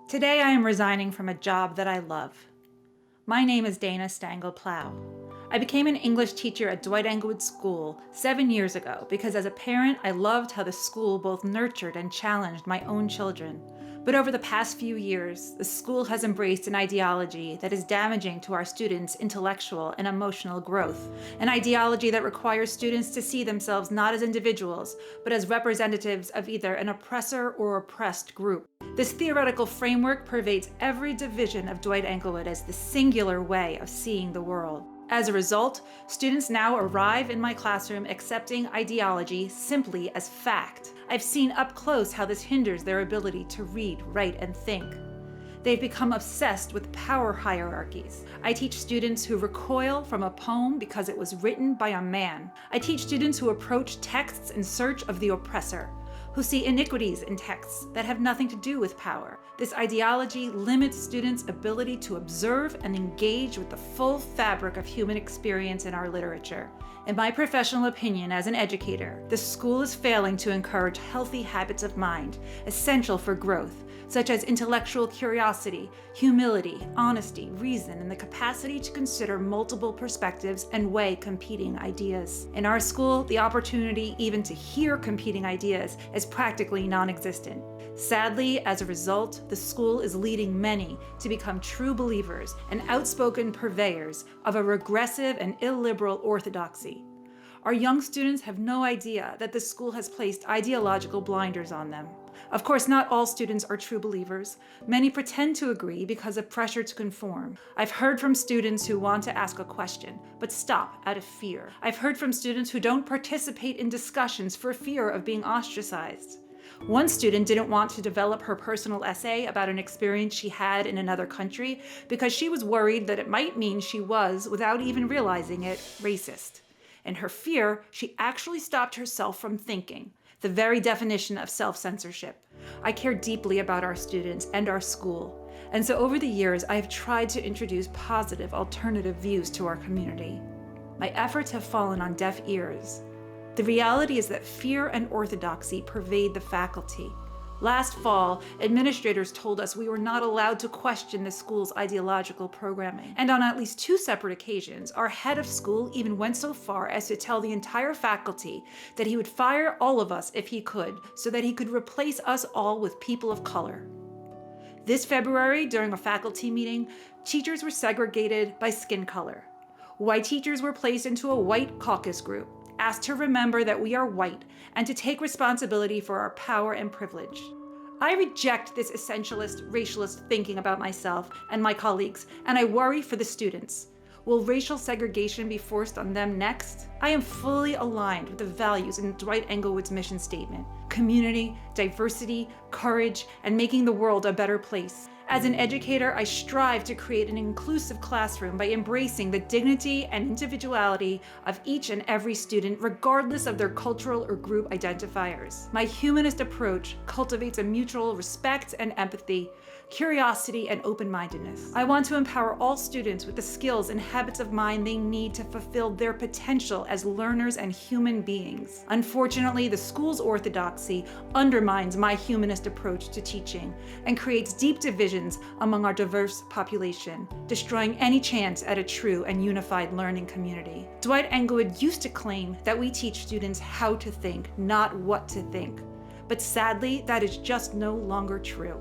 Today I am resigning from a job that I love. My name is Dana Stangel-Plowe. I became an English teacher at Dwight-Englewood School 7 years ago because as a parent I loved how the school both nurtured and challenged my own children. But over the past few years, the school has embraced an ideology that is damaging to our students' intellectual and emotional growth, an ideology that requires students to see themselves not as individuals, but as representatives of either an oppressor or oppressed group. This theoretical framework pervades every division of Dwight-Englewood as the singular way of seeing the world. As a result, students now arrive in my classroom accepting ideology simply as fact. I've seen up close how this hinders their ability to read, write, and think. They've become obsessed with power hierarchies. I teach students who recoil from a poem because it was written by a man. I teach students who approach texts in search of the oppressor, who see iniquities in texts that have nothing to do with power. This ideology limits students' ability to observe and engage with the full fabric of human experience in our literature. In my professional opinion as an educator, the school is failing to encourage healthy habits of mind, essential for growth, such as intellectual curiosity, humility, honesty, reason, and the capacity to consider multiple perspectives and weigh competing ideas. In our school, the opportunity even to hear competing ideas is practically non-existent. Sadly, as a result, the school is leading many to become true believers and outspoken purveyors of a regressive and illiberal orthodoxy. Our young students have no idea that the school has placed ideological blinders on them. Of course, not all students are true believers. Many pretend to agree because of pressure to conform. I've heard from students who want to ask a question, but stop out of fear. I've heard from students who don't participate in discussions for fear of being ostracized. One student didn't want to develop her personal essay about an experience she had in another country because she was worried that it might mean she was, without even realizing it, racist. In her fear, she actually stopped herself from thinking, the very definition of self-censorship. I care deeply about our students and our school, and so over the years I have tried to introduce positive alternative views to our community. My efforts have fallen on deaf ears. The reality is that fear and orthodoxy pervade the faculty. Last fall, administrators told us we were not allowed to question the school's ideological programming. And on at least 2 separate occasions, our head of school even went so far as to tell the entire faculty that he would fire all of us if he could, so that he could replace us all with people of color. This February, during a faculty meeting, teachers were segregated by skin color. White teachers were placed into a white caucus group, asked to remember that we are white and to take responsibility for our power and privilege. I reject this essentialist, racialist thinking about myself and my colleagues, and I worry for the students. Will racial segregation be forced on them next? I am fully aligned with the values in Dwight-Englewood's mission statement: community, diversity, courage, and making the world a better place. As an educator, I strive to create an inclusive classroom by embracing the dignity and individuality of each and every student, regardless of their cultural or group identifiers. My humanist approach cultivates a mutual respect and empathy, curiosity, and open-mindedness. I want to empower all students with the skills and habits of mind they need to fulfill their potential as learners and human beings. Unfortunately, the school's orthodoxy undermines my humanist approach to teaching and creates deep divisions among our diverse population, destroying any chance at a true and unified learning community. Dwight-Englewood used to claim that we teach students how to think, not what to think. But sadly, that is just no longer true.